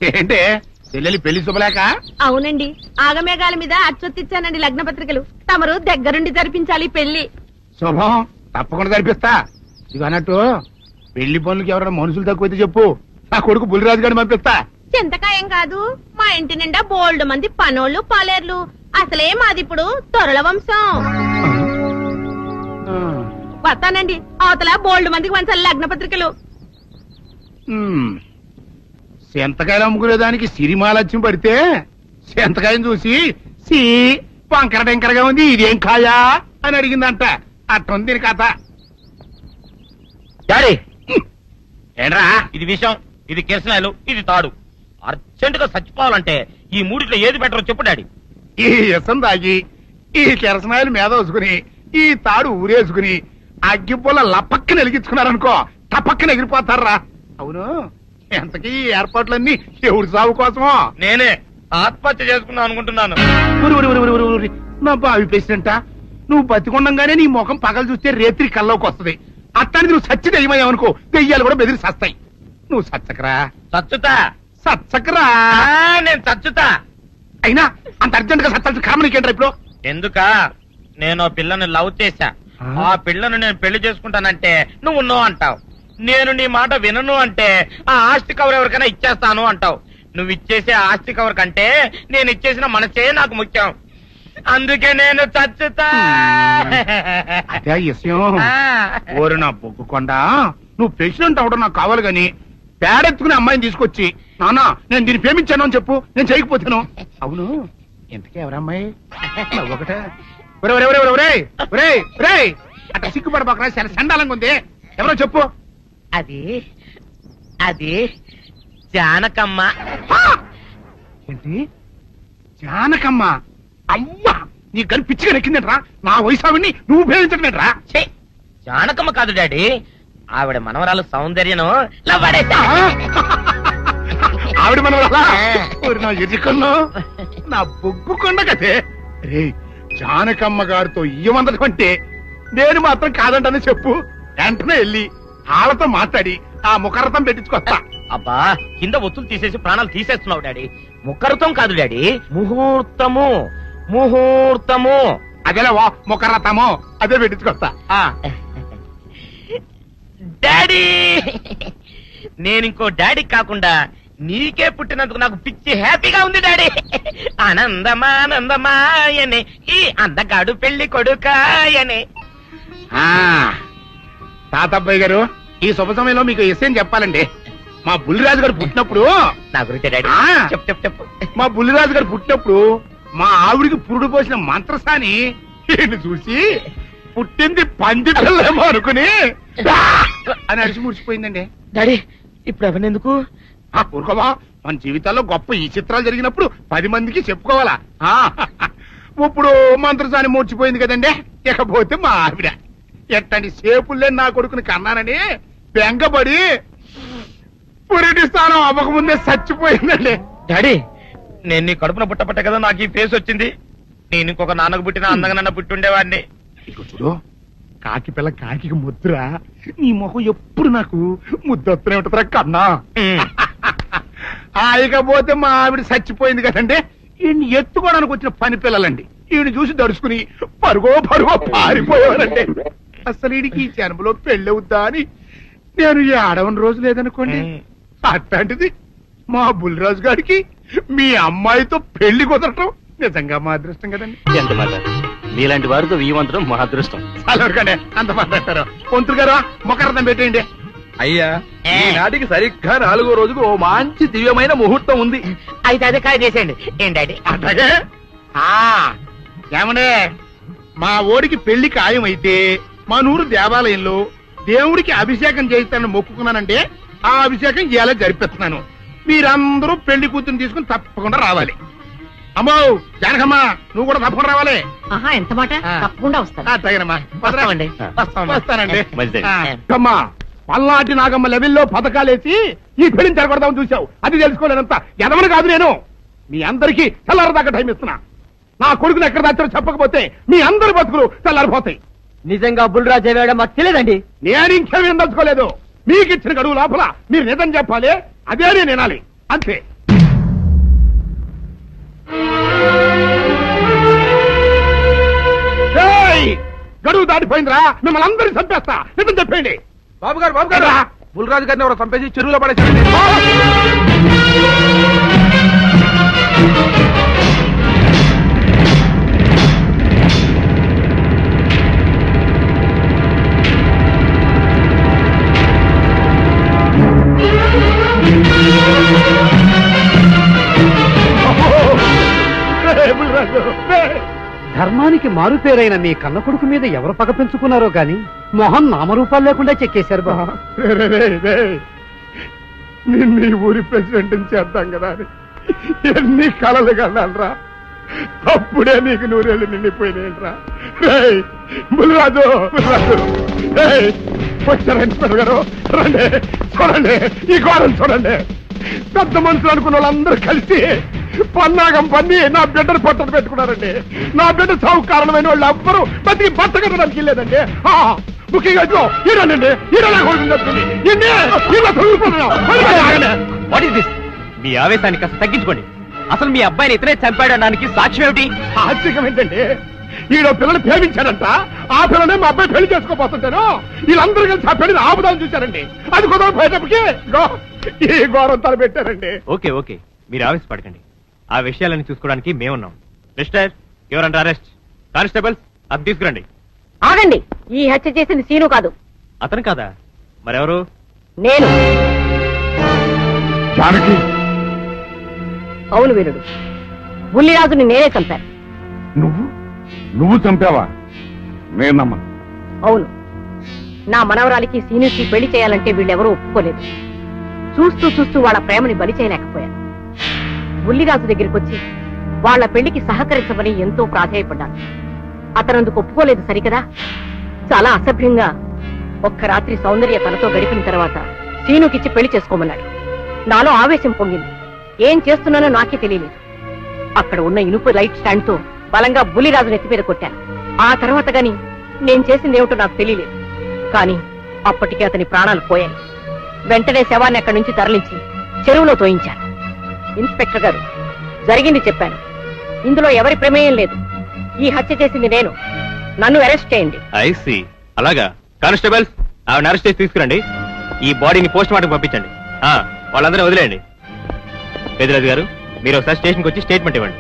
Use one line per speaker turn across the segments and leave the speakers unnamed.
ఏంటే చెల్లెలి పెళ్లి శుభలేక?
అవునండి, ఆగమేఘాల మీద అచ్చొత్తిచ్చానండి లగ్న పత్రికలు. తమరు దగ్గరుండి జరిపించాలి పెళ్లి.
శుభం, తప్పకుండా జరిపిస్తా. ఇది అన్నట్టు పెళ్లి పనులకి ఎవరైనా మనుషులు తక్కువైతే చెప్పు, నా కొడుకు బుల్లిరాజు గారిని పంపిస్తా.
చింతకాయం కాదు, మా ఇంటి నిండా బోల్డ్ మంది పనోళ్ళు పాలేర్లు. అసలే మాది ఇప్పుడు తొరల వంశం. వస్తానండి, అవతల బోల్డ్ మందికి వంచాలి లగ్న పత్రికలు.
సెంతకాయలు అమ్ముకునేదానికి సిరిమాలత్యం పడితే సెంతకాయం చూసి సి వంకర టెంకరగా ఉంది, ఇదేం కాయా అని అడిగిందంట. అట్టుంది దీని కథ.
డాడీ ఏంట్రా ఇది విషయం, ఇది కిరసనాయలు, ఇది తాడు. అర్జెంట్ గా చచ్చిపోవాలంటే ఈ మూడిట్లో ఏది బెటర్ చెప్పు డాడీ.
ఈ ఇసం తాగి ఈ కిరసనాయలు మీద వేసుకుని ఈ తాడు ఊరేసుకుని అగ్గిపూల లపక్కన వెలిగించుకున్నారనుకో, టపక్కన ఎగిరిపోతారా. అవును, ఎంతకీ ఏర్పాట్లన్నీ ఎవరి సాగు కోసమో?
నేనే ఆత్మహత్య చేసుకున్నాను అనుకుంటున్నాను.
నా బావి పేసినంట, నువ్వు బతికొండంగానే నీ ముఖం పగలు చూస్తే రేత్రి కల్లోకి వస్తుంది. అట్టానికి నువ్వు సచ్చి దెయ్యమయ్యావనుకో, దెయ్యాలు కూడా బెదిరి సస్తాయి. నువ్వు సచ్చకరా,
చచ్చుతా
సచ్చకరా.
నేను చచ్చుతా.
అయినా అంత అర్జెంట్ గా సత్తాల్సిన కర్మ నీకేంట్రా ఇప్పుడు?
ఎందుక నేను పిల్లని లవ్ చేశా, ఆ పిల్లను నేను పెళ్లి చేసుకుంటానంటే నువ్వు నో అంటావు. నేను నీ మాట వినను అంటే ఆ ఆస్తి కవర్ ఎవరికైనా ఇచ్చేస్తాను అంటావు. నువ్వు ఇచ్చేసే ఆస్తి కవర్ కంటే నేను ఇచ్చేసిన మనసే నాకు ముఖ్యం. అందుకే నేను చచ్చుతా.
అదే విషయం. ఓరు నా బొగ్గుకొండా, నువ్వు ప్రెసిడెంట్ అవడం నాకు కావాలి గాని పేడెత్తుకునే అమ్మాయిని తీసుకొచ్చి నానా నేను దీన్ని ప్రేమించాను అని చెప్పు, నేను చేయకపోతాను. అవును, ఎంతకీ ఎవరమ్మాయి? ఒకటే అట్లా సిగ్గుపడబోకరా, చాలా సండాలంగా ఉంది. ఎవరో చెప్పు.
అది అది జానకమ్మ.
ఏంటి జానకమ్మ? అమ్మా, నీ గని పిచ్చిగా నెక్కిందంట్రా. నా వయసు ఆవిడ్ని నువ్వు ప్రేమించటమేట్రా?
జానకమ్మ కాదు డాడీ, ఆవిడ మనవరాలు సౌందర్యను
ఆవిడ మనవరాలా? నా ఎదుకున్నా నా బొగ్గుకొండ కదే. రే, జానకమ్మ గారితో ఇయ్యమందడం అంటే నేను మాత్రం కాదంటనే చెప్పు. వెంటనే వెళ్ళి వాళ్ళతో మాట్లాడి ఆ ముఖరథం పెట్టించుకొస్తా.
అబ్బా, కింద ఒత్తులు తీసేసి ప్రాణాలు తీసేస్తున్నావు డాడీ. ముఖరథం కాదు డాడీ, ముహూర్తము. ముహూర్తము
అదేలా ముఖరథము, అదే పెట్టించుకొస్తా.
డాడీ, నేను ఇంకో డాడీ కాకుండా నీకే పుట్టినందుకు నాకు పిచ్చి హ్యాపీగా ఉంది డాడీ. ఆనందమానందమాయనే ఈ అందగాడు పెళ్లి కొడుకాయనే.
తాతబ్బాయి గారు, ఈ శుభ సమయంలో మీకు విషయం చెప్పాలండి. మా బుల్లిరాజు గారు పుట్టినప్పుడు
నా గురించి డాడీ చెప్పు చెప్పు చెప్పు.
మా బుల్లిరాజు గారు పుట్టినప్పుడు మా ఆవిడికి పురుడు పోసిన మంత్రసాని చూసి పుట్టింది పందిటలేమో అనుకుని అని అడిచి ముడిచిపోయిందండి.
డాడీ ఇప్పుడు అవన్నెందుకు?
ఊరుకోవా, మన జీవితాల్లో గొప్ప ఈ చిత్రాలు జరిగినప్పుడు 10 మందికి చెప్పుకోవాలా. ఇప్పుడు మంత్రసాని మూర్చిపోయింది కదండి. ఇకపోతే మా ఆవిడ ఎట్టని సేపుల్లే నా కొడుకుని కన్నానని బెంగపడి పురిటి స్థానం అవ్వకముందే చచ్చిపోయిందండి.
డాడీ, నేను నీ కడుపున పుట్టపట్ట కదా నాకు ఈ ఫేస్ వచ్చింది. నేను ఇంకొక నాన్నకు పుట్టిన అందంగా నన్ను పుట్టుండేవాడిని.
ఇక చూడు, కాకి పిల్ల కాకి ముద్ర, నీ మొహం ఎప్పుడు నాకు ముద్దొత్తనే ఉంటుందిరా కన్నా. ఇకపోతే మా ఆవిడ చచ్చిపోయింది కదండి. ఈయన్ని ఎత్తుకోవడానికి వచ్చిన పని పిల్లలండి ఈయన చూసి దడుచుకుని పరుగో పారిపోయేవారండి. అసలు ఈడికి ఈ జన్మలో పెళ్ళవుద్దా అని నేను ఈ ఆడవని రోజు లేదనుకోండి. అట్లాంటిది మా బుల్లిరాజు గారికి మీ అమ్మాయితో పెళ్లి కుదరటం నిజంగా మా అదృష్టం కదండి.
ఎంత మాట, మీలాంటి వారితో వీమంతరం మా అదృష్టం.
చాలవరకండి, అంత మాట్లాడతారు. పొంతులు గారు మొకరథం పెట్టేయండి.
అయ్యా, ఈనాటికి సరిగ్గా 4వ రోజుకు ఓ మంచి దివ్యమైన ముహూర్తం ఉంది.
అయితే అదే కాయ చేసేయండి. ఏం డాడీ?
అట్లాగే. ఏమనే, మా ఓడికి పెళ్లి ఖాయమైతే మా నూరు దేవాలయంలో దేవుడికి అభిషేకం చేయిస్తానని మొక్కుకున్నానంటే ఆ అభిషేకం ఇలా జరిపిస్తున్నాను. మీరందరూ పెళ్లి కూతురు తీసుకుని తప్పకుండా రావాలి. అమ్మో జానకమ్మ, నువ్వు కూడా తప్పకుండా రావాలి.
ఎంత మాట, తప్పకుండా వస్తాను.
అట్లాగేనమ్మా,
వస్తామండి.
వస్తానండి. అమ్మా, పల్నాటి నాగమ్మ లెవెల్లో పథకాలేసి ఈ పెళ్లిని జరగొడదామని చూసావు. అది తెలుసుకోలేనంత ఎదమని కాదు నేను. మీ అందరికీ తెల్లారదాకా టైం ఇస్తున్నా. నా కొడుకుని ఎక్కడ దాచారో చెప్పకపోతే మీ అందరి బతుకులు తెల్లారిపోతాయి.
నిజంగా బుల్రాజు అయ్యాడో మాకు తెలియదండి.
నేను ఇంకేమీ దలుచుకోలేదు. మీకు ఇచ్చిన గడువు లోపల మీరు నిజం చెప్పాలి, అదే నేను వినాలి, అంతే. ఏయ్! గడువు దాటిపోయిందిరా, మిమ్మల్ని అందరినీ చంపేస్తా, నిజం చెప్పండి.
బాబు గారు బుల్రాజు గారిని ఎవరో చంపేసి చెరువులో పడేసి
ధర్మానికి మారుపేరైన మీ కన్న కొడుకు మీద ఎవరు పగ పెంచుకున్నారో గాని మొహం నామరూపాలు లేకుండా చెక్కేశారు బాబా.
నిన్ను ఈ ఊరి ప్రెసిడెంట్ చేద్దాం కదా అని ఎన్ని కలలు కన్నారా, అప్పుడే నీకు నూరేళ్ళు నిండిపోయినాయిరా. బుల్రాజు వచ్చారండి గారు, రండి చూడండి, ఈ గోడను చూడండి. పెద్ద మనుషులు అనుకున్న వాళ్ళందరూ కలిసి పన్నాగం పన్ని నా బిడ్డను పొట్టను పెట్టుకున్నారండి. నా బిడ్డ సాగు కారణమైన వాళ్ళు ఎవ్వరూ బతికి బట్ట కట్టడానికి వెళ్ళలేదండి. ముఖ్యంగా ఈరోనండి,
మీ ఆవేశాన్ని కాస్త తగ్గించుకోండి. అసలు మీ అబ్బాయిని ఇతనే చంపాడడానికి సాక్ష్యం ఏమిటి?
ఆశ్చర్యం ఏంటండి, ఈడో పిల్లలు ప్రేమించాడంట, ఆ పిల్లనే మా అబ్బాయి పెళ్లి చేసుకోబోతుంటాను. వీళ్ళందరూ కలిసి ఆ పెళ్లిని ఆపుదాం చూశారండి. అది కుదరపోయేటప్పటికి ఈ ఘోరం తలపెట్టారండి.
ఓకే ఓకే, మీరు ఆవేశపడకండి. ఆ విషయాలను చూసుకోవడానికి మేమున్నాం. Mister your under arrest. Constables అది తీసుకురండి.
ఆగండి, ఈ హత్య చేసింది సీను కాదు,
అతను కాదా? మరెవరు?
నేను.
జానకి,
అవును వీరుడు, బుల్లిరాజుని నేనే చంపాను.
నువ్వు చంపావా? నేనమ్మా.
అవును, నా మనవరాలికి సీనుకి పెళ్లి చేయాలంటే వీళ్ళెవరూ ఒప్పుకోలేదు. చూస్తూ చూస్తూ వాళ్ళ ప్రేమని బలి చేయలేకపోయాను. బుల్లిరాజు దగ్గరికి వచ్చి వాళ్ళ పెళ్లికి సహకరించమని ఎంతో ప్రాధేయపడ్డాను. అతనందుకు ఒప్పుకోలేదు సరికదా. చాలా అసభ్యంగా ఒక్క రాత్రి సౌందర్య తనతో గడిపిన తర్వాత సీనుకిచ్చి పెళ్లి చేసుకోమన్నాడు. నాలో ఆవేశం పొంగింది. ఏం చేస్తున్నానో నాకే తెలియలేదు. అక్కడ ఉన్న ఇనుపు లైట్ స్టాండ్ తో బలంగా బుల్లిరాజు నెత్తి మీద కొట్టాను. ఆ తర్వాత గాని నేను చేసిందేమిటో నాకు తెలియలేదు. కానీ అప్పటికే అతని ప్రాణాలు పోయాయి. వెంటనే శవాన్ని అక్కడి నుంచి తరలించి చెరువులో తోయించాను. ఇన్స్పెక్టర్ గారు, జరిగింది చెప్పాను. ఇందులో ఎవరి ప్రమేయం లేదు. ఈ హత్య చేసింది నేను. నన్ను అరెస్ట్ చేయండి.
ఐసి అలాగా. కానిస్టేబుల్స్ ఆవిడ అరెస్ట్ చేసి తీసుకురండి. ఈ బాడీని పోస్ట్ మార్టం పంపించండి. వాళ్ళందరూ వదిలేయండి. పెద్దరాజు గారు, మీరు ఒకసారి స్టేషన్కి వచ్చి స్టేట్మెంట్ ఇవ్వండి.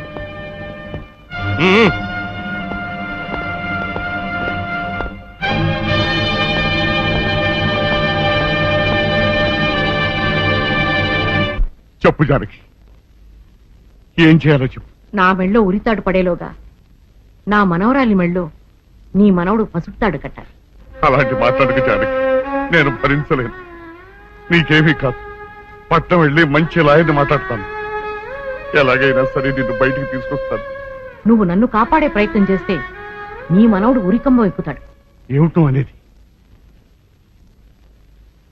చెప్పు జానకి, ఏం చేయాలో చెప్పు.
నా మెళ్ళో ఉరితాడు పడేలోగా నా మనవరాలి మెళ్ళో నీ మనవడు పసుపుతాడు కట్టాలి.
అలాంటి మాట్లాడక జానకి, నేను భరించలేను. నీకేమీ కాదు, పట్నం వెళ్ళి మంచి లాయర్ని మాట్లాడతాను. ఎలాగైనా సరే నిన్ను బయటికి తీసుకొస్తాను.
నువ్వు నన్ను కాపాడే ప్రయత్నం చేస్తే నీ మనవడు ఉరికంబం ఎక్కుతాడు.
ఏమిటో అనేది?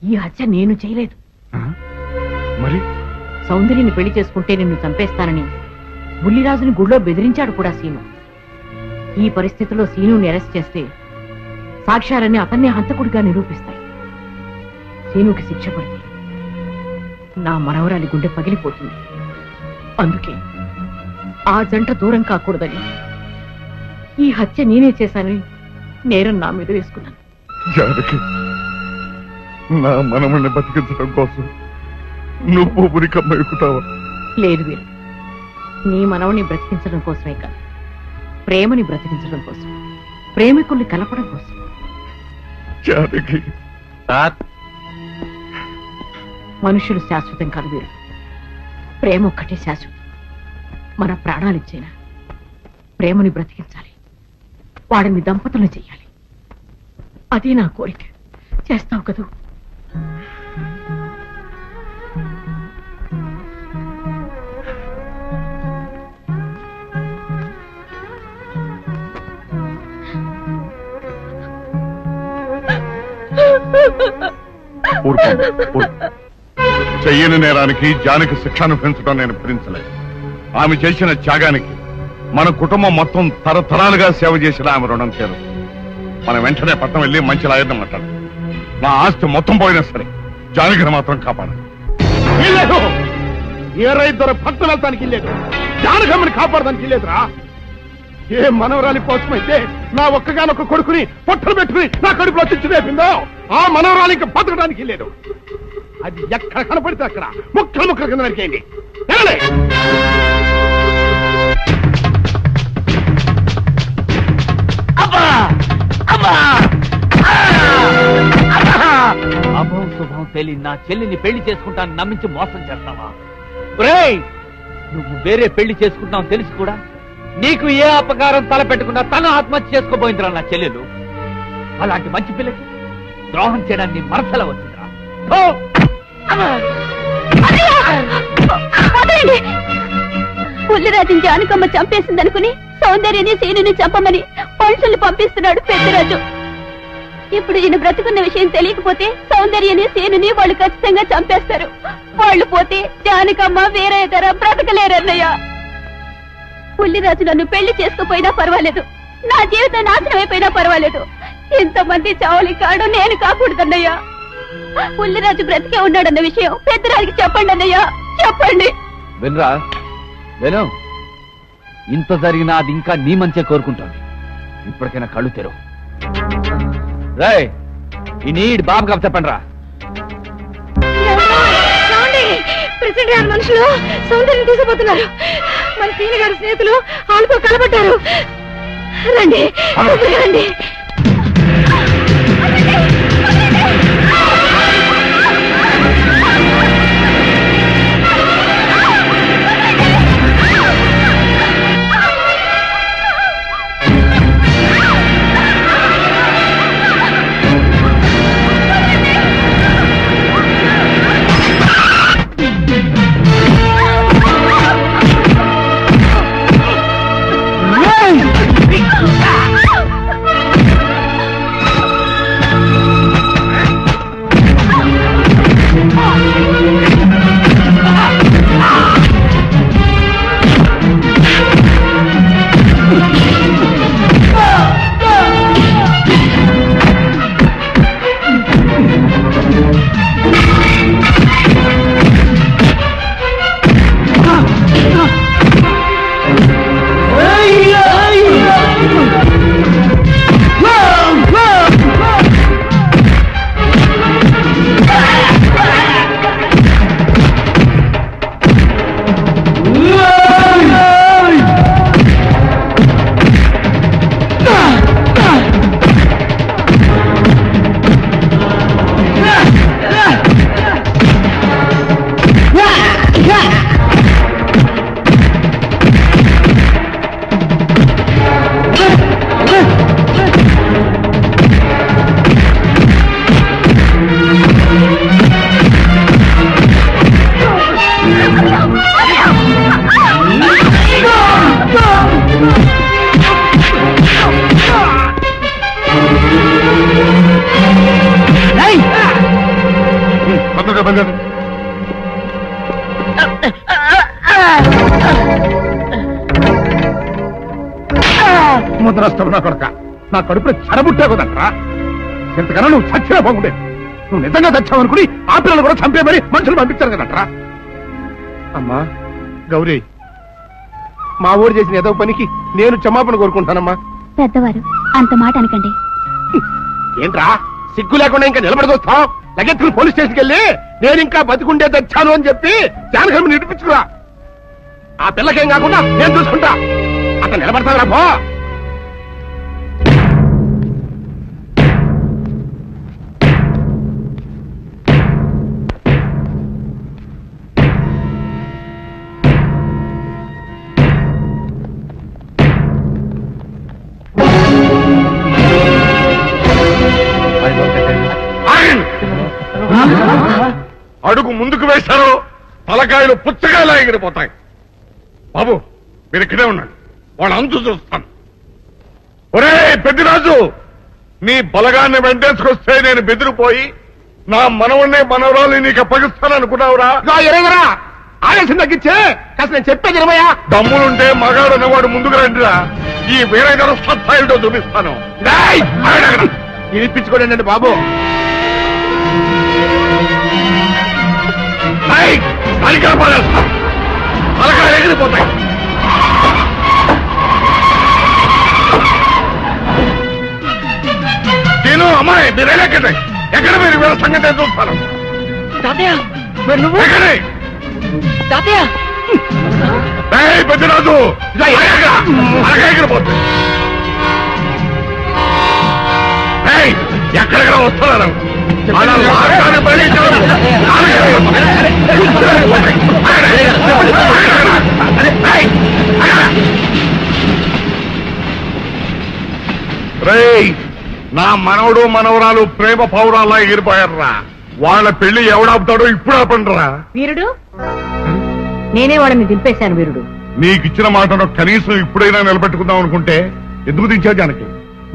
ఈ హత్య నేను చేయలేదు.
మరి
సౌందర్యని పెళ్లి చేసుకుంటే నిన్ను చంపేస్తానని బుల్లిరాజుని గుడిలో బెదిరించాడు కూడా సీను. ఈ పరిస్థితిలో సీనుని అరెస్ట్ చేస్తే సాక్ష్యాలన్నీ అతన్నే హంతకుడిగా నిరూపిస్తాయి. సీనుకి శిక్ష పడితే నా మనవరాలి గుండె పగిలిపోతుంది. అందుకే ఆ జంట దూరం కాకూడదని ఈ హత్య నేనే చేశానని నేరం నా మీద వేసుకున్నాను.
జానకి, నా మనమని బతికించడం కోసం నువ్వు ఉరికమ్మ ఎక్కుతావా?
లేదు వీరు, నీ మనవని బ్రతికించడం కోసమే కాదు, ప్రేమని బ్రతికించడం కోసం, ప్రేమికుల్ని కలపడం కోసం.
జానకి,
మనుషులు శాశ్వతం కాదు వీరు, ప్రేమ ఒక్కటే శాశ్వతం. మన ప్రాణాలిచ్చైనా ప్రేమని బ్రతికించాలి, వాడిని దంపతులను చెయ్యాలి. అదే నా కోరిక. చేస్తావు కదూ?
చెయ్యని నేరానికి జానకి శిక్షను పెంచడం నేను భరించలేదు. ఆమె చేసిన త్యాగానికి మన కుటుంబం మొత్తం తరతరాలుగా సేవ చేసిన ఆమె రుణం చేరు. మనం వెంటనే పట్టణం వెళ్ళి మంచి లాయర్ని మాట్లాడు. నా ఆస్తి మొత్తం పోయినా సరే జానకిని మాత్రం కాపాడు. ఇల్లేదు ఏ రైతు భక్తులు వెళ్తానికి ఇల్లేదు, జానకమ్మని కాపాడడానికి ఇల్లేదురా. ఏ మనవరాలి కోసమైతే నా ఒక్కగానొక్క కొడుకుని పొట్టలు పెట్టుకుని నా కడుపులో చిచ్చు రేపిందో ఆ మనవరాలికి బతకడానికి లేదు. అది ఎక్కడ కనపడితే అక్కడ ముక్కలు ముక్కల కింద నరికేయండి.
అభం శుభం తెలియని నా చెల్లిని పెళ్లి చేసుకుంటాను నమ్మించి మోసం చేస్తావా? నువ్వు వేరే పెళ్లి చేసుకుంటావు తెలిసి కూడా నీకు ఏ అపకారం తలపెట్టకుండా తన ఆత్మహత్య చేసుకోబోయిందిరా నా చెల్లెలు. అలాంటి మంచి పిల్లకి ద్రోహం చేయడాన్ని మనసల వచ్చిందిరా.
పుల్లిరాజుని జానకమ్మ చంపేసిందనుకుని సౌందర్యని సీనుని చంపమని మనుషుల్ని పంపిస్తున్నాడు పెద్దరాజు. ఇప్పుడు ఈయన బ్రతుకున్న విషయం తెలియకపోతే సౌందర్యని సీనుని వాళ్ళు ఖచ్చితంగా చంపేస్తారు. వాళ్ళు పోతే జానకమ్మ వేరే ధర బ్రతకలేరన్నయ్య. పుల్లిరాజు నన్ను పెళ్లి చేసుకోపోయినా పర్వాలేదు, నా జీవితం నాశనం అయిపోయినా పర్వాలేదు, ఇంతమంది చావులి కాడు నేను కాకూడదన్నయ్యా. పుల్లిరాజు బ్రతికే ఉన్నాడన్న విషయం పెద్దరాజుకి చెప్పండి అన్నయ్యా, చెప్పండి.
వినరా విను, ఇంత జరిగినా అది ఇంకా నీ మంచే కోరుకుంటుంది. ఇప్పటికైనా కళ్ళు తెరు. రేయ్ ఈ నీడ్ బాబు కప్ చెప్పండి రా.
ప్రెసిడెంట్ గారి మనుషులు సౌందర్యం తీసుకుపోతున్నారు. మన సీని గారి స్నేహితులు వాళ్ళతో కలబడ్డారు. రండి రండి.
ముద్రస్తున్నా కొడక, నా కడుపులో చెడబుట్టే కదట్రా. ఇంతకన్నా నువ్వు చచ్చినా బాగుండేది. నువ్వు నిజంగా చచ్చావనుకుని ఆ పిల్లలు కూడా చంపేమని మనుషులు పంపించారు కదట్రా. అమ్మా గౌరీ, మా ఊరు చేసిన ఏదో పనికి నేను క్షమాపణ కోరుకుంటానమ్మా.
పెద్దవారు అంత మాట అనకండి.
ఏంట్రా సిగ్గు లేకుండా ఇంకా నిలబడదొస్తావు? లగెత్తుకుని పోలీస్ స్టేషన్కి వెళ్ళి నేను ఇంకా బతికుండే తెచ్చాను అని చెప్పి జానకమ్మని నిడిపించుకురా. ఆ పిల్లకేం కాకుండా నేను చూసుకుంటా. అక్కడ నిలబడతావురా పో. అడుగు ముందుకు వేశారో తలకాయలు పుచ్చకాయలా ఎగిరిపోతాయి. బాబు మీరు ఇక్కడే ఉన్నాడు, వాళ్ళ అంతు చూస్తాను. ఒరే పెద్దిరాజు, నీ బలగాన్ని వెంటేసుకొస్తే నేను బెదిరిపోయి నా మనవన్నే మనవరాలు నీకు అప్పగిస్తాననుకున్నావురా? ఎరగరా ఆవేశం తగ్గించే కాస్త నేను చెప్పేది ఇరవయా. దమ్ములుంటే మగాడు అనేవాడు ముందుకు రండిరా. ఈ వేరే గారు సత్తా ఏమిటో చూపిస్తాను. ఇప్పించుకోండి బాబు. అలికా పడేస్తా అలగా ఎగిరిపోతాయి. నేను అమ్మాయి మీరు వెళ్ళకండి. ఎక్కడ మీరు వీళ్ళ సంగతి ఏం చూస్తాను?
తాతయ్య మరి నువ్వు
ఎక్కడే
తాతయ్య
పెద్దరాజు అలగా ఎగిరిపోతుంది. ఎక్కడెక్కడ వస్తున్నారు? నా మనవడు మనవరాలు ప్రేమ పౌరాల్లా ఎగిరిపోయారా. వాళ్ళ పెళ్లి ఎవడాపుతాడో ఇప్పుడు ఆపండిరా.
వీరుడు నేనే వాళ్ళని దింపేశాను. వీరుడు
నీకిచ్చిన మాటను కనీసం ఇప్పుడైనా నిలబెట్టుకుందాం అనుకుంటే ఎందుకు దించావు జానకి?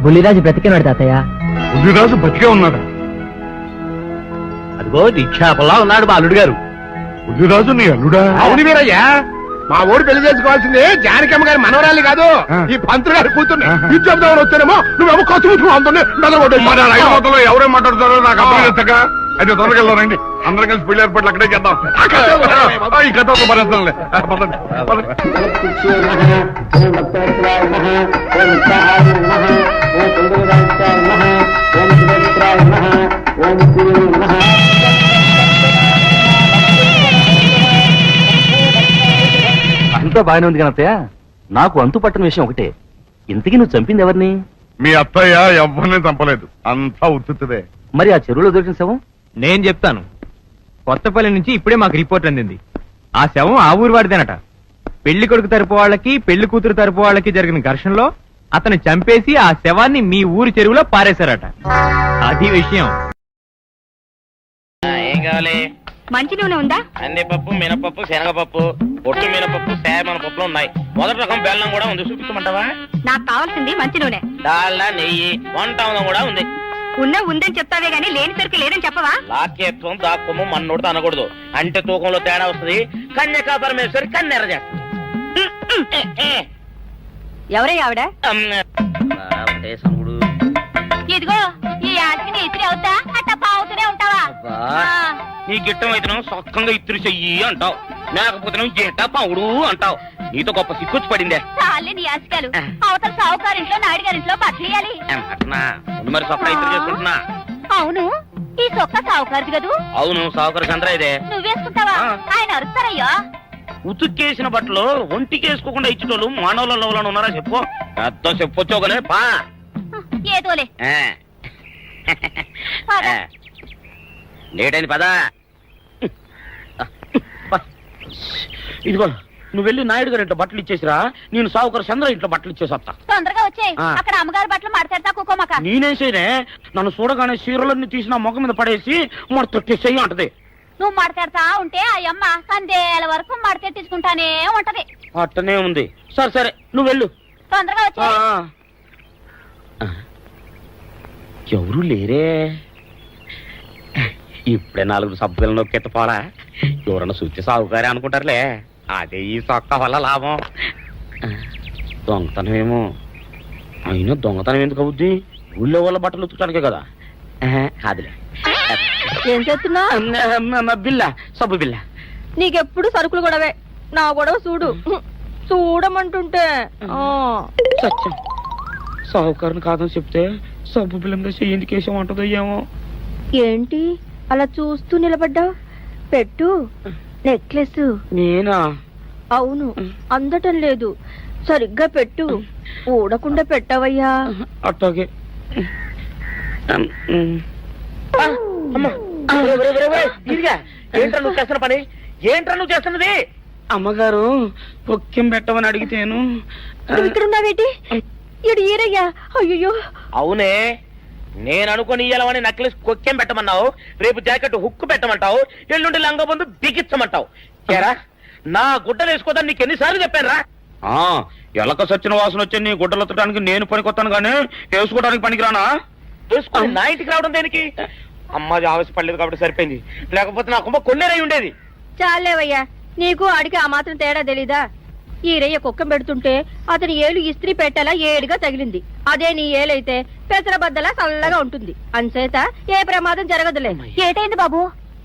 బుల్లిరాజు బ్రతికినాడు తాతయ్య.
బుద్ధిరాజు బతికే ఉన్నాడా?
అదిగో నిక్షేపంలా ఉన్నాడు మా అల్లుడు గారు.
బుద్ధిరాజు నీ అల్లుడా?
అవును వీరయ్యా, మా ఊరు పెళ్లి చేసుకోవాల్సింది జానకమ్మ గారి మనవరాలి కాదు, ఈ పంతులు గారి కూతుర్ని. ఇది చెప్దామని వచ్చానేమో నువ్వేమో ఖర్చు అందరినీ
మొదలు ఎవరేం మాట్లాడుతారో నాకు అర్థం. అయితే తొందరగా వెళ్దానండి. అందరం కలిసి పెళ్లి ఏర్పాట్లు అక్కడే చేద్దాం. ఈ కథ భరిస్తానులే.
అంతా బాగానే ఉంది కనత్తయ్య. నాకు అంతు పట్టని విషయం ఒకటే, ఇంతకీ నువ్వు చంపింది ఎవరిని?
మీ అత్తయ్య ఎవరిని చంపలేదు, అంతా ఉత్తుదే.
మరి ఆ చెరువులో దొరికిన శవం?
నేను చెప్తాను. కొత్తపల్లి నుంచి ఇప్పుడే మాకు రిపోర్ట్ అందింది. ఆ శవం ఆ ఊరు వాడిదేనట. పెళ్లి కొడుకు తరపు వాళ్ళకి పెళ్లి కూతురు తరపు వాళ్ళకి జరిగిన ఘర్షణలో అతను చంపేసి ఆ శవాన్ని మీ ఊరు చెరువులో పారేశారట. అది విషయం.
ఏం కావాలి?
మంచి నూనె ఉందా?
కందిపప్పు, మినపప్పు, శనగపప్పు, పొట్టు మినపప్పు, సేమన పప్పులు ఉన్నాయి. మొదటి రకం బెల్లం కూడా ఉంది, చూపించమంటావా?
నాకు కావాల్సింది మంచి నూనె.
డాల్డా, నెయ్యి, వంట కూడా ఉంది.
ఉందని చెప్తావే గానీ లేని సరికి లేదని చెప్పవా?
లాక్యత్వం దాక్కుము మన్నోడితో అనకూడదు. అంటే తూకంలో తేడా వస్తుంది. కన్యకా పరమేశ్వరి కన్నెర చేస్తుంది.
ఎవరే ఆవిడ?
ఒకటే సనుగుడు.
ఇదిగో ఈ ఆటకి ఇస్త్రీ అవుతా అట్ట పావుతూనే ఉంటావా?
నీ గిట్టం అయితే సొక్కంగా ఇత్తురు చెయ్యి అంటావు, లేకపోతే గిట్ట పావుడు అంటావు. నీతో గొప్ప సిక్కుచ్చి పడిందే.
చాలే నీ ఆశకాలు. అవతల సావుకారింట్లో నాయుడు గారింట్లో బట్టలు ఇయ్యాలి.
అట్నా మరి సొక్క ఇత్తురు చేసుకుంటున్నా.
అవును, ఈ సొక్క సావుకారిది కదూ?
అవును, సావుకారు చంద్ర ఇదే.
నువ్వేసుకుంటావా? ఆయన అరుస్తారయ్యో.
ఉతుక్కేసిన బట్టలు ఒంటికి వేసుకోకుండా ఇచ్చేటోళ్ళు మానవులలో ఉన్నారా చెప్పు. పెద్ద చెప్పొచ్చోగలే పా.
ఏదోలే
లేట్ అయింది పదా. ఇదిగో నువ్వు వెళ్ళి నాయుడు గారి ఇంట్లో బట్టలు ఇచ్చేసిరా, నేను సావుకారు చంద్ర ఇంట్లో బట్టలు ఇచ్చేసి వస్తా.
తొందరగా వచ్చేయ్. అక్కడ అమ్మగారి బట్టలు మాడతాడతా కుకోమక.
నేనేం చేయనే, నన్ను చూడగానే చీరలన్నీ తీసి నా ముఖం మీద పడేసి మడతొట్టేసేయి అంటది.
నువ్వు మాడతాడతా ఉంటే ఆ అమ్మ కందేల వరకు మడతెట్టించుకుంటానే ఉంటది.
అట్టనే ఉంది. సరే సరే నువ్వు వెళ్ళు.
తొందరగా వచ్చే.
ఎవరు లేరే. ఇప్పుడే 4 సబ్బులు నొక్కెత్త పోరా. ఎవరన్నా చూస్తే సాగుకారే అనుకుంటారులే. అదే ఈ సొక్క వల్ల లాభం. దొంగతనం ఏమో. అయినా దొంగతనం ఎందుకు అవుద్ది? ఊళ్ళో వాళ్ళ బట్టలు ఉతుకడానికే కదా. కాదులే.
ఏం చేస్తున్నా?
బిల్ల, సబ్బు బిల్ల.
నీకెప్పుడు సరుకులు గొడవే. నా గొడవ చూడు. చూడమంటుంటే
సత్యం, సాహుకారుని కాదని చెప్తే సబ్బు బిల్ల మీద ఎందుకేసం అంటదో ఏమో.
ఏంటి అలా చూస్తూ నిలబడ్డావు? పెట్టు. నెక్లెస్.
నేనా?
అవును, అందటం లేదు. సరిగ్గా పెట్టు. ఊడకుండా పెట్టవయ్యా.
అట్టాగే. ఏంట్రా నువ్వు చేస్తున్న పని? ఏంట్రా నువ్వు చేస్తున్నది? అమ్మగారు పొక్కెం పెట్టమని అడిగితేను.
ఇక్కడున్నావేటి? ఇడు ఈరయ్యా. అయ్యో.
అవునే, నేను అనుకుని ఇయ్యాలని నక్లెస్ కొక్కెం పెట్టమన్నావు, రేపు జాకెట్ హుక్కు పెట్టమంటావు, ఎల్లుండి లంగబందు బిగించమంటావు. ఏరా నా గుడ్డలు వేసుకోదాన్ని నీకు ఎన్నిసార్లు చెప్పాను రా. ఎలక సచ్చిన వాసన వచ్చి నీ గుడ్డలు ఎత్తడానికి నేను పనికొత్తాను గానీ వేసుకోవడానికి పనికిరానా? వేసుకుని నా ఇంటికి రావడం దేనికి? అమ్మాది ఆవేశపడలేదు కాబట్టి సరిపోయింది, లేకపోతే నా కుమ్మ కొన్నేరై ఉండేది.
చాలేవయ్యా, నీకు ఆడికి ఆ మాత్రం తేడా తెలీదా? ఈరయ్య కుక్కం పెడుతుంటే అతని ఏలు ఇస్త్రీ పెట్టేలా ఏడుగా తగిలింది. అదే నీ ఏలైతే పెసరబద్దలా చల్లగా ఉంటుంది. అంచేత ఏ ప్రమాదం జరగదులే. ఏటైంది బాబు?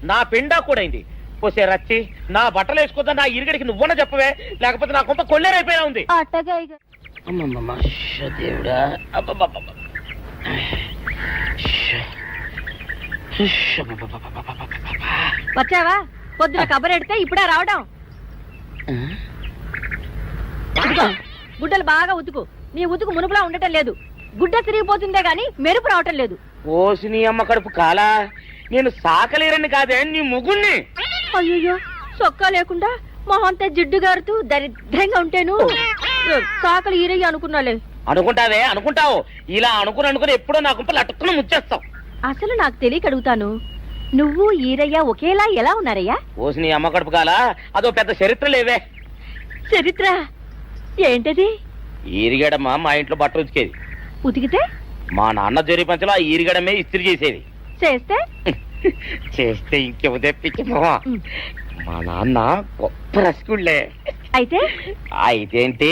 నా పిండా కూడా అయింది. పోసే రచ్చి నా బట్టలు వేసుకోద్దా నా ఇరుగడికి నువ్వన్నా చెప్పవే, లేకపోతే నా కొంత కొల్లేరైపోయినా ఉంది.
అట్టగా
అమ్మమ్మ దేవుడా, అబ్బబ్బబ్బబ్బ.
వచ్చావా? పొద్దున కబరెడితే ఇప్పుడే రావడం. ఇదిగో, గుడ్డలు బాగా ఉతుకు. నీ ఉతుకు మునుపులా ఉండటం లేదు. గుడ్డ తిరిగిపోతుందే గాని మెరుపు రావటం లేదు.
ఓసి నీ అమ్మ కడుపు కాలా, నేను సాకలేరని కాదే నీ ముగ్గుణ్ణి.
అయ్యో, సొక్కా లేకుండా మొహంతా జిడ్డు గారుతూ దరిద్రంగా ఉంటేను సాకలు ఈరయ్య అనుకున్నాలే.
అనుకుంటావే అనుకుంటావు, ఇలా అనుకుని ఎప్పుడో నా గుంపలు అట్టుకుని ముచ్చేస్తావు.
అసలు నాకు తెలియక అడుగుతాను, నువ్వు ఈరయ్య ఒకేలా ఎలా ఉన్నారయ్యా?
ఓసి నీ అమ్మ కడుపు కాలా, అదో పెద్ద చరిత్ర లేవే.
చరిత్ర ఏంటది?
ఈరిగడమ్మ మా ఇంట్లో బట్టలు ఉతికేది.
ఉతికితే
మా నాన్న జరి పంచలో ఆ ఈరిగడమే ఇస్త్రీ చేసేది.
చేస్తే
చేస్తే ఇంకేమో తెప్పించమా. మా నాన్న గొప్ప రసికుళ్ళే.
అయితే
అయితేంటి,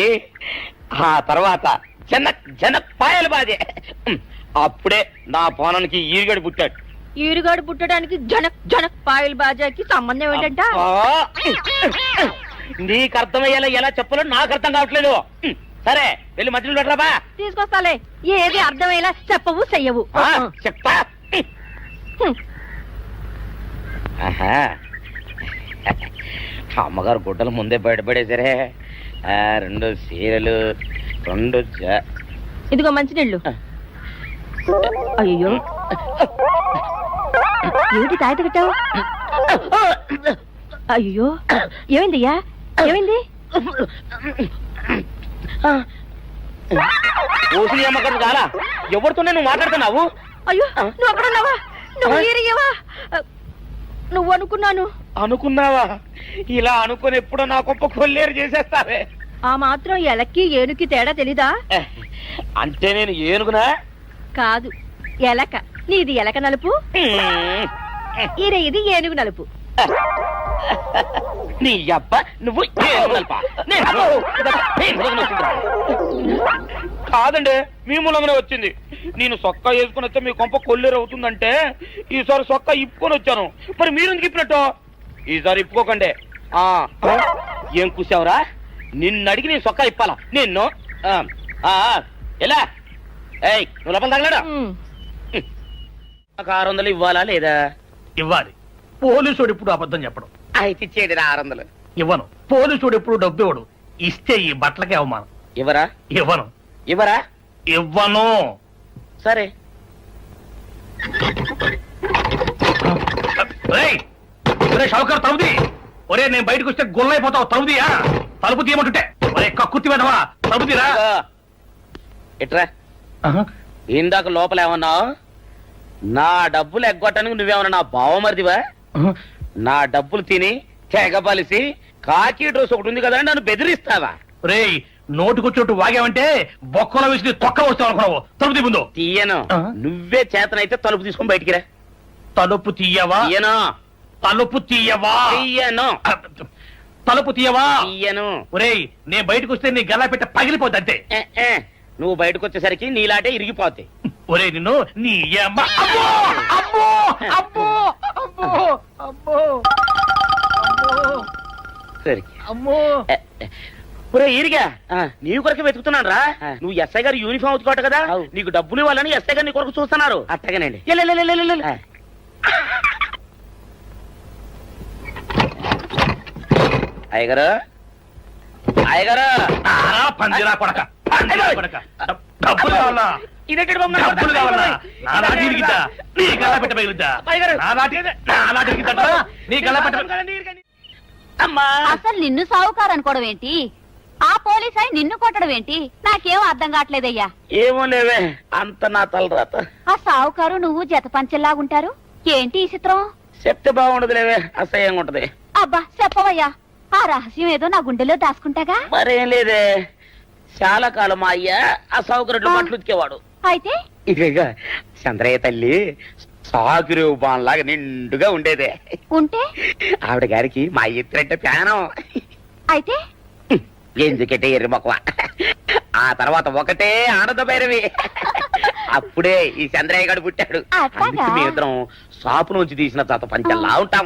ఆ తర్వాత జనక్ పాయలు బాధే. అప్పుడే నా పోనానికి ఈరిగడు పుట్టాడు.
ఈరుగాడు పుట్టడానికి జనక్ జనక్ పాయల్ బాజాకి సంబంధం ఏంటంట?
నీకు అర్థమయ్యేలా ఎలా చెప్పాలో నాకు అర్థం కావట్లేదు. సరే వెళ్ళి మధ్యలో పెట్టరాబా.
తీసుకొస్తాలే, ఏది అర్థమయ్యేలా చెప్పవు చెయ్యవు.
చెప్తా. అమ్మగారు గుడ్డలు ముందే బయటపడేసరే. 2 చీరలు, 2
ఇదిగో మంచినీళ్ళు. అయ్యో, ఏమిటి తాయిత కట్టావు? అయ్యో, ఏమైందయ్యా? ఏమైంది?
ఓసిని అమ్మగారు చాలా ఎవరితోనే నువ్వు మాట్లాడుతున్నావు?
అయ్యో, నువ్వు అక్కడున్నావా? నువ్వు ఈరయ్యవా? నువ్వు అనుకున్నావా? ఇలా అనుకుని ఎప్పుడో నా గొప్ప కొల్లేరు చేసేస్తావే. ఆ మాత్రం ఎలక్కి ఏనుకి తేడా తెలీదా?
అంటే నేను ఏనుగునా?
కాదు, ఎలక. నీది ఎలక నలుపు, ఇది ఏనుగు నలుపు.
నీ అబ్బ నువ్వు కాదండి, మీ మూలంగానే వచ్చింది. నేను సొక్కా వేసుకుని వస్తే మీ కొంప కొల్లేరు అవుతుందంటే ఈసారి సొక్కా ఇప్పుకొని వచ్చాను. మరి మీరు ఎందుకు ఇప్పినట్టు? ఈసారి ఇప్పుకోకండి. ఏం కూసావురా? నిన్ను అడిగి నేను సొక్కా ఇప్పాలా? నిన్ను ఎలా? ఏయ్, నువ్వు లోపల తగలడా? 600 ఇవ్వాలా లేదా?
ఇవ్వాలి. పోలీసుడు ఇప్పుడు అబద్ధం చెప్పడం.
అయితే ఇచ్చేది 600.
ఇవ్వను. పోలీసుడు ఎప్పుడు డబ్బు ఇవ్వడు. ఇస్తే ఈ బట్టలకే అవమానం.
ఇవ్వరా?
ఇవ్వను.
సరే.
షౌకర్ తలుపుది. ఒరే, నేను బయటకు వస్తే గొల్లైపోతావు. తలుపుదియా? తలుపు తీయమంటుంటే ఒరే కక్కుర్తి వెదవా, తలుపుదిరా.
ఎట్రా ఇందాక లోపల ఏమన్నావు? నా డబ్బులు ఎగ్గొట్టడానికి నువ్వేమన్నా నా బావమరిదివా? నా డబ్బులు తిని తెగబలిసి కాకి డ్రెస్ ఒకటి ఉంది కదా నన్ను బెదిరిస్తావా?
రేయ్, నోటుకొచ్చోటు వాగావంటే బొక్కలో వేసి తొక్క వస్తావు అనుకున్నావు. తలుపు ముందు
తీయను. నువ్వే చేతనైతే తలుపు తీసుకొని బయటికి రా.
తలుపు తీయవా?
తీయను.
తలుపు తీయవా?
తీయను.
తలుపు తీయవా?
తీయను.
ఒరేయ్, నేను బయటకు వస్తే నీ గల్లా పెట్ట పగిలిపోద్ది అంతే.
నువ్వు బయటకు వచ్చేసరికి నీలాటే ఇరిగిపోతాయి.
ఒరే, నిన్ను నీ అమ్మ. అబ్బో అబ్బో అబ్బో అబ్బో అబ్బో
సరే
అమ్మో.
ఒరే ఈరిగా, నీ కొరకు వెతుకుతున్నాను రా. నువ్వు ఎస్ఐ గారు యూనిఫామ్ అవుతుకోట కదా, నీకు డబ్బులు ఇవ్వాలని ఎస్ఐ గారు నీ కొరకు చూస్తున్నారు. అట్టగానండి. అయ్యగారు,
పందిరా కొడక, డబ్బులు కావాలా? డబ్బులు కావాలా? నా నాటి ఇరిగిద్దా? నీ గల్లా పెట్ట పగిలిద్దా? నా నాటి ఇరిగిద్దా? నీ గల్లా పెట్ట.
అమ్మా,
అసలు నిన్ను సావుకారు అనుకోవడం ఏంటి? ఆ పోలీస్ అయి నిన్ను కొట్టడం ఏంటి? నాకేం అర్థం కావట్లేదయ్యా.
ఏమో లేవే, అంత నా తలరాత.
ఆ సావుకారు నువ్వు జత పంచెల్లాగుంటారు ఏంటి ఈ చిత్రం?
చెప్తే బాగుండదు లేవే, అసహ్యంగా ఉంటది.
అబ్బా చెప్పవయ్యా, ఆ రహస్యం ఏదో నా గుండెలో దాచుకుంటాగా.
మరేం లేదే, చాలా కాలం మా అయ్య ఆ సౌకర్యం మట్లు ఉతికేవాడు.
అయితే
ఇక చంద్రయ్య తల్లి సాగురేవు బాన్లాగా నిండుగా ఉండేదే.
ఉంటే
ఆవిడ గారికి మా ఎత్తులంటే ప్యానం.
అయితే
ఎందుకంటే ఎర్రి మొక్కవ. ఆ తర్వాత ఒకటే ఆనంద భైరవి. అప్పుడే ఈ చంద్రయ్య గారు పుట్టాడు.
అట్లాగా?
అందుకే మేమిద్దరం షాపు నుంచి తీసిన తాత పంచల్లా ఉంటాం.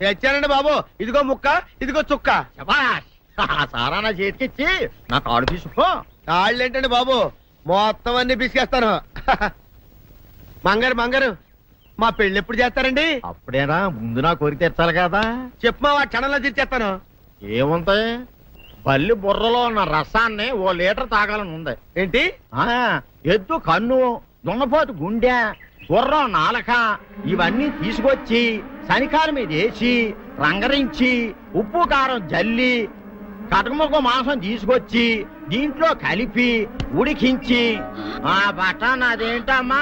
తెచ్చానండి బాబు, ఇదిగో ముక్క, ఇదిగో చుక్క.
సారా నా చేతికిచ్చి నా కాడు తీసుకో.
కాళ్ళు ఏంటండి బాబు, మొత్తం అన్ని పిసికేస్తాను. మంగారు మా పెళ్లి ఎప్పుడు చేస్తారండి?
అప్పుడేనా, ముందు నా కోరిక తెచ్చాలి కదా.
చెప్పు మా క్షణంలో తీర్చేస్తాను.
ఏముంటాయి, బల్లి బుర్రలో ఉన్న రసాన్ని ఓ లీటర్ తాగాలని ఉంది.
ఏంటి?
ఎద్దు కన్ను, దున్నపోతు గుండె, గుర్రం నాలక ఇవన్నీ తీసుకొచ్చి శనికాల మీద వేసి రంగరించి ఉప్పు కారం జల్లి కటకముక్క మాంసం తీసుకొచ్చి దీంట్లో కలిపి ఉడికించి ఆ బటన్ అదేంటమ్మా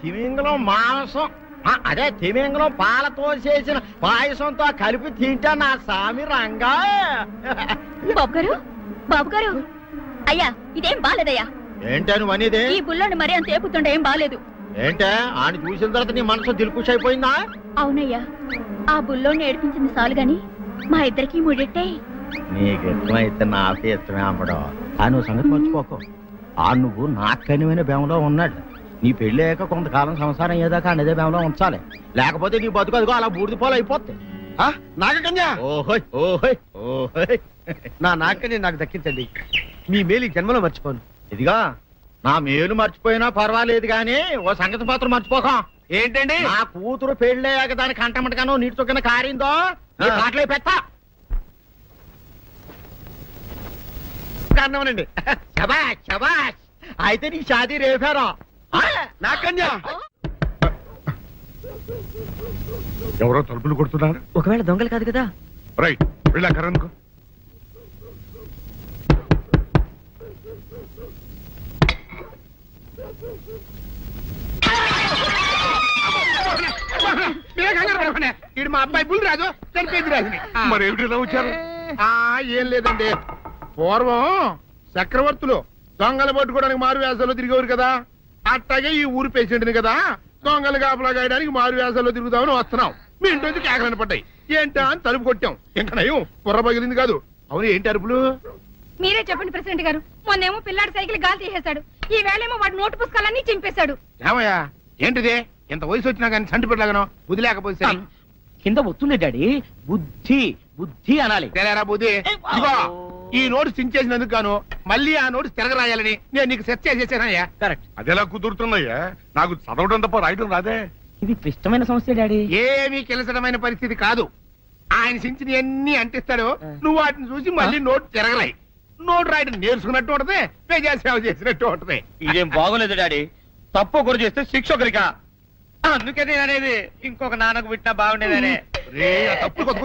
తిమింగలం మాంసం, అదే తిమింగలం పాలతో చేసిన పాయసంతో కలిపి తింటా నా సామి రంగా.
బాబు గారు అయ్యా, ఇదేం బాలేదయ్యా.
ఏంటా నువ్వు అనేది?
ఈ బుల్లోని మరీ అంత ఏపుతుండే ఏం బాలేదు.
ఏంటే ఆయన చూసిన తర్వాత నీ మనసు దిల్కుష్ అయిపోయిందా?
అవునయ్యా, ఆ బుల్లోని ఏడిపించింది చాలు గాని మా ఇద్దరికి ముడిట్టే.
నీకు ఇష్టమైతే నాకే ఇష్టమే అమ్మడం. ఆ నువ్వు సంగతి మర్చిపోకు. ఆ నువ్వు నాకు కనివైన బేమలో ఉన్నాడు. నీ పెళ్లి అయ్యాక కొంతకాలం సంసారం ఏదాకా అదే బేమలో ఉంచాలి, లేకపోతే నీ బతుకు అదిగో అలా బూడిద పోలు అయిపోతాయి.
నాగకన్యా,
ఓహోయ్ ఓహోయ్ ఓహోయ్.
నా నాగకన్య నాకు దక్కించండి. మీ మేలు ఈ జన్మలో మర్చిపోను.
ఇదిగా నా మేలు మర్చిపోయినా పర్వాలేదు గాని ఓ సంగతి మాత్రం మర్చిపోక.
ఏంటండి?
నా కూతురు పెళ్ళయ్యాక దాని కంటమటగానో నీటి చొక్కన కారిందో కాట్లే పెట్ట.
అన్నమనండి.
శబాష్ శబాష్, అయితే నీ షాదీ రేపారా?
నాగకన్యా,
ఎవరో తలుపులు కొడుతున్నారు.
ఒకవేళ దొంగలు కాదు కదా.
రైట్, వెళ్ళా కరణ్కు.
ఇది మా అబ్బాయి బుల్ రాజు, చనిపోయింది రాజుని.
మరి ఏమిటి ఇలా వచ్చారు?
ఏం లేదండి, పూర్వం చక్రవర్తులు దొంగలు పట్టుకోవడానికి మారు వేసాల్లో తిరిగేవారు కదా, అట్టాగే ఈ ఊరు పేషెంట్ని కదా దొంగలు కాపలా గాయడానికి మారు వేసాల్లో తిరుగుదామని వస్తున్నాం. మీ ఇంటి నుంచి కేకలను పడ్డాయి. ఏంటా అని తలుపు కొట్టాం. ఇంకా నయం బుర్ర పగిలింది కాదు. అవును, ఏంటి అరుపులు?
మీరే చెప్పండి ప్రెసిడెంట్ గారు. మొన్నేమో పిల్లాడి సైకిల్ గాలి తీసేశాడు, ఈ వేళేమో వాడి నోటు పుస్తకాలన్నీ చింపేశాడు.
ఏమయ్యా, ఏంటిది? ఇంత వయసు వచ్చినా కానీ సంటి పెట్టలాగను బుద్ధి లేకపోతే సరే.
కింద వస్తుంది డాడీ, బుద్ధి బుద్ధి అనాలి.
తెలేరా బుద్ధి? ఇదిగో, ఈ నోటు చించేసినందుకు గాను మళ్ళీ ఆ నోటు తిరగరాయాలని నేను నీకు సెట్ చేసేసానయ్యా.
కరెక్ట్.
అదెలా కుదురుతున్నాయ్యా? నాకు చదవడం తప్ప రాయడం రాదే.
ఇది క్లిష్టమైన సమస్య డాడీ.
ఏమీ కిలసడమైన పరిస్థితి కాదు. ఆయన చించిన ఎన్ని అంటిస్తాడో నువ్వు వాటిని చూసి మళ్ళీ నోటు తిరగరాయి. నోటు రాయడం నేర్చుకున్నట్టు ఉంటది, ప్రజాసేవ చేసినట్టు ఉంటది.
ఇదేం బాగోలేదు డాడీ. తప్పు ఒకరు చేస్తే శిక్ష ఒకరికా? అందుకే నేను అనేది ఇంకొక నాన్నకు పుట్టినా బాగుండేదనే.
తప్పు కొత్త